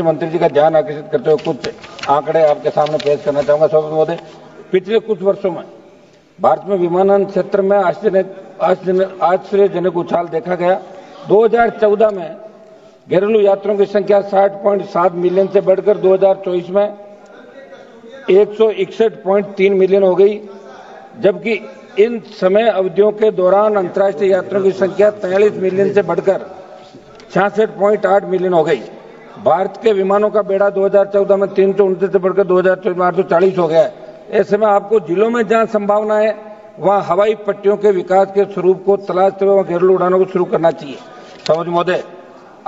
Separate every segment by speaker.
Speaker 1: मंत्री जी का ध्यान आकर्षित करते हुए कुछ आंकड़े आपके सामने पेश करना चाहूंगा। सभापति महोदय, पिछले कुछ वर्षों में भारत में विमानन क्षेत्र में आश्चर्यजनक उछाल देखा गया। 2014 में घरेलू यात्रियों की संख्या 60.7 मिलियन से बढ़कर 2024 में 161.3 मिलियन हो गई, जबकि इन समय अवधियों के दौरान अंतर्राष्ट्रीय यात्रियों की संख्या 43 मिलियन से बढ़कर 66.8 मिलियन हो गई। भारत के विमानों का बेड़ा 2014 में 329 से बढ़कर 2024 में 840 हो गया है। ऐसे में आपको जिलों में जहां संभावना है वहां हवाई पट्टियों के विकास के स्वरूप को तलाशते हुए घरेलू उड़ानों को शुरू करना चाहिए। सभापति महोदय,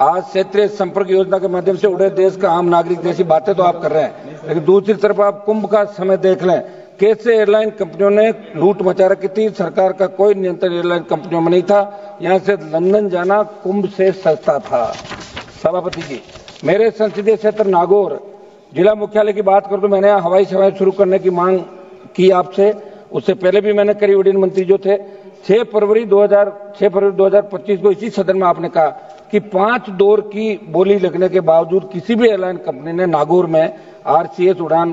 Speaker 1: आज क्षेत्रीय संपर्क योजना के माध्यम से उड़े देश का आम नागरिक जैसी बातें तो आप कर रहे हैं, लेकिन दूसरी तरफ आप कुंभ का समय देख लें, कैसे एयरलाइन कंपनियों ने लूट मचा रखी थी। सरकार का कोई नियंत्रण एयरलाइन कंपनियों में नहीं था। यहां से लंदन जाना कुंभ से सस्ता था। सभापति जी, मेरे संसदीय क्षेत्र नागौर जिला मुख्यालय की बात करूं तो मैंने यहाँ हवाई सेवाएं शुरू करने की मांग की आपसे। उससे पहले भी मैंने करी। उड्डयन मंत्री जो थे 6 फरवरी 2025 को इसी सदन में आपने कहा कि 5 दौर की बोली लगने के बावजूद किसी भी एयरलाइन कंपनी ने नागौर में RCS उड़ान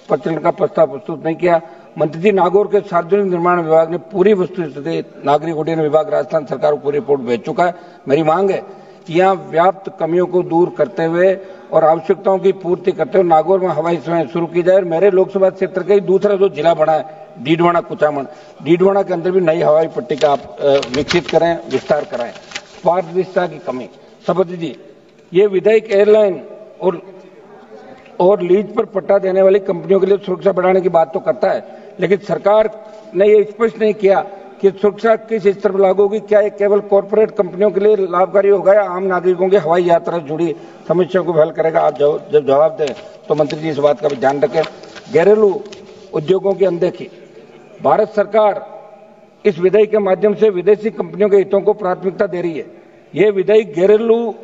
Speaker 1: प्रचलन का प्रस्ताव प्रस्तुत नहीं किया। मंत्री जी, नागौर के सार्वजनिक निर्माण विभाग ने पूरी वस्तुस्थिति नागरिक उड्डयन विभाग राजस्थान सरकार को पूरी रिपोर्ट भेज चुका है। मेरी मांग है कि यहाँ व्याप्त कमियों को दूर करते हुए और आवश्यकताओं की पूर्ति करते हुए नागौर में हवाई सेवाएं शुरू की जाए। मेरे लोकसभा क्षेत्र का ही दूसरा जो जिला बना है डीडवाना कुचामन, डीडवाना के अंदर भी नई हवाई पट्टी का आप विकसित करें, विस्तार कराएं। पारदर्शिता की कमी। सभापति जी, ये विधायक एयरलाइन और लीज पर पट्टा देने वाली कंपनियों के लिए सुरक्षा बढ़ाने की बात तो करता है, लेकिन सरकार ने ये स्पष्ट नहीं किया कि सुरक्षा किस स्तर पर लागू होगी। क्या ये केवल कॉर्पोरेट कंपनियों के लिए लाभकारी होगा या आम नागरिकों की हवाई यात्रा से जुड़ी समस्या को हल करेगा? आप जब जवाब दें तो मंत्री जी इस बात का भी ध्यान रखें। घरेलू उद्योगों की अनदेखी। भारत सरकार इस विधेयक के माध्यम से विदेशी कंपनियों के हितों को प्राथमिकता दे रही है। ये विधेयक घरेलू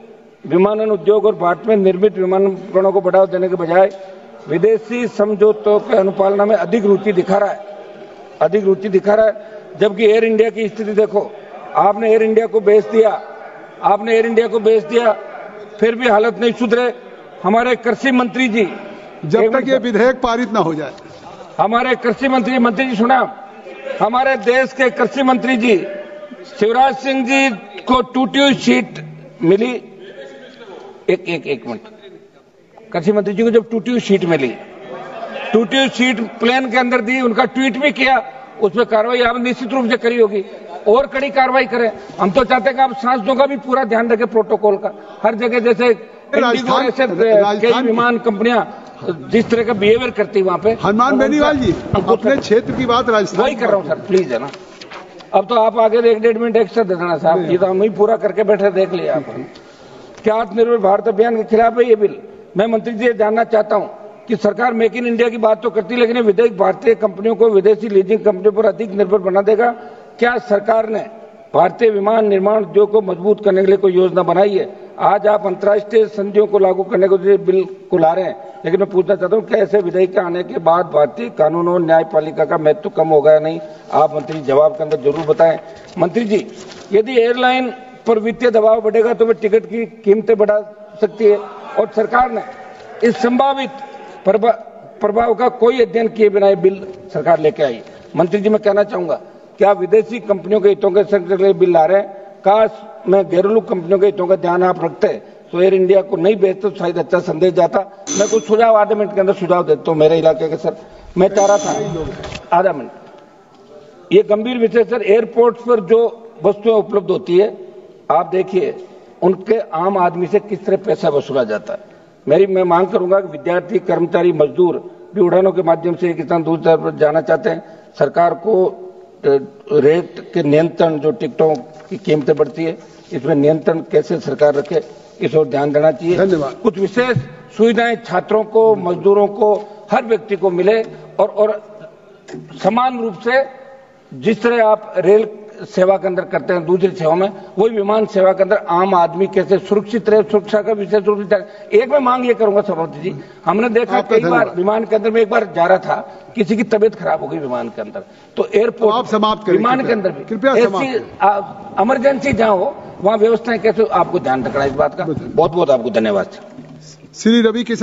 Speaker 1: विमानन उद्योग और भारत में निर्मित विमानों को बढ़ावा देने के बजाय विदेशी समझौतों के अनुपालना में अधिक रुचि दिखा रहा है। जबकि एयर इंडिया की स्थिति देखो, आपने एयर इंडिया को बेच दिया, फिर भी हालत नहीं सुधरे। हमारे कृषि मंत्री जी,
Speaker 2: जब तक ये विधेयक पारित ना हो जाए,
Speaker 1: हमारे कृषि मंत्री जी सुना, हमारे देश के कृषि मंत्री जी शिवराज सिंह जी को टूटी शीट मिली। एक मिनट, कृषि मंत्री जी को जब टूटी शीट मिली, टूटी शीट प्लेन के अंदर दी, उनका ट्वीट भी किया, उसमें कार्रवाई आप निश्चित रूप से करी होगी और कड़ी कार्रवाई करें। हम तो चाहते हैं कि आप सांसदों का भी पूरा ध्यान रखें, प्रोटोकॉल का। हर जगह जैसे कई विमान कंपनियां जिस तरह का बिहेवियर करती है वहां पे।
Speaker 2: हनुमान बेनीवाल जी, अपने क्षेत्र की बात राजस्थान
Speaker 1: वही कर रहा हूं सर, प्लीज है ना। अब तो आप आगे 1-1.5 मिनट एक्स्ट्रा दे देना साहब, ये तो हम ही पूरा करके बैठे, देख लिया आप। क्या आत्मनिर्भर भारत अभियान के खिलाफ है ये बिल? मैं मंत्री जी जानना चाहता हूं कि सरकार मेक इन इंडिया की बात तो करती है, लेकिन विधेयक भारतीय कंपनियों को विदेशी लीजिंग कंपनियों पर अधिक निर्भर बना देगा। क्या सरकार ने भारतीय विमान निर्माण उद्योग को मजबूत करने के लिए कोई योजना बनाई है? आज आप अंतर्राष्ट्रीय संधियों को लागू करने के लिए बिल को ला रहे हैं, लेकिन मैं पूछना चाहता हूं क्या ऐसे विधेयक के आने के बाद भारतीय कानून और न्यायपालिका का महत्व कम होगा या नहीं? आप मंत्री जवाब के अंदर जरूर बताएं। मंत्री जी, यदि एयरलाइन पर वित्तीय दबाव बढ़ेगा तो वे टिकट की कीमतें बढ़ा सकती है, और सरकार ने इस संभावित प्रभाव का कोई अध्ययन किए बिना ये बिल सरकार लेके आई। मंत्री जी, मैं कहना चाहूंगा, क्या विदेशी कंपनियों के हितों के संरक्षण के लिए बिल ला रहे हैं? काश मैं घरेलू कंपनियों के हितों का ध्यान आप रखते तो एयर इंडिया को नहीं बेचते तो शायद अच्छा संदेश जाता। मैं कुछ सुझाव आधे मिनट के अंदर सुझाव देता हूं मेरे इलाके के। सर, मैं चाह रहा था आधा मिनट, ये गंभीर विषय सर। एयरपोर्ट पर जो वस्तुएं उपलब्ध होती है, आप देखिए उनके आम आदमी से किस तरह पैसा वसूला जाता है। मैं मांग करूंगा कि विद्यार्थी, कर्मचारी, मजदूर भी उड़ानों के माध्यम से एक स्थान दूसरी तरफ जाना चाहते हैं। सरकार को रेट के नियंत्रण, जो टिकटों की कीमतें बढ़ती है, इसमें नियंत्रण कैसे सरकार रखे, इस ओर ध्यान देना चाहिए।
Speaker 2: धन्यवाद।
Speaker 1: कुछ विशेष सुविधाएं छात्रों को, मजदूरों को, हर व्यक्ति को मिले और समान रूप से जिस तरह आप रेल सेवा के अंदर करते हैं दूसरी सेवा में, वही विमान सेवा के अंदर आम आदमी कैसे सुरक्षित रहे, सुरक्षा का विशेष रूप से। एक मैं मांग ये करूंगा सभापति जी, हमने देखा कई बार विमान के अंदर में, एक बार जा रहा था, किसी की तबीयत खराब हो गई विमान के अंदर, तो एयरपोर्ट
Speaker 2: आप समाप्त करें,
Speaker 1: विमान के अंदर भी
Speaker 2: कृपया
Speaker 1: इमरजेंसी जहां हो वहां व्यवस्थाएं कैसे, आपको ध्यान रखना इस बात का। बहुत बहुत आपको धन्यवाद।
Speaker 2: श्री रवि किशन